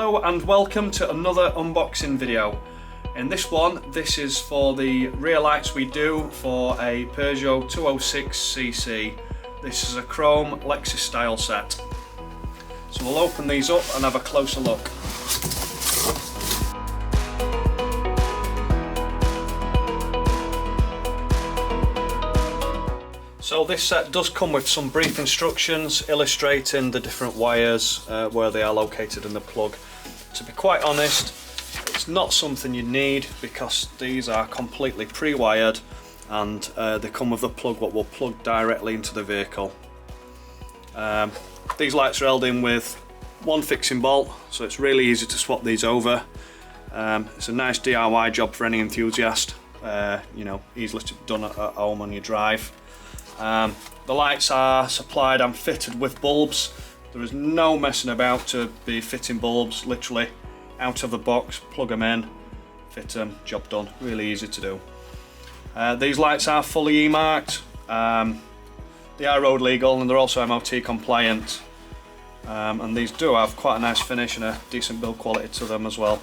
Hello and welcome to another unboxing video. In this one, this is for the rear lights we do for a Peugeot 206cc. This is a chrome Lexus style set. So we'll open these up and have a closer look. So this set does come with some brief instructions illustrating the different wires, where they are located in the plug. To be quite honest, it's not something you need because these are completely pre-wired and they come with a plug what will plug directly into the vehicle. These lights are held in with one fixing bolt, so it's really easy to swap these over. It's a nice DIY job for any enthusiast, easily done at home on your drive. The lights are supplied and fitted with bulbs. There is no messing about to be fitting bulbs, literally out of the box, plug them in, fit them, job done, really easy to do. These lights are fully E-marked, they are road legal and they're also MOT compliant, and these do have quite a nice finish and a decent build quality to them as well.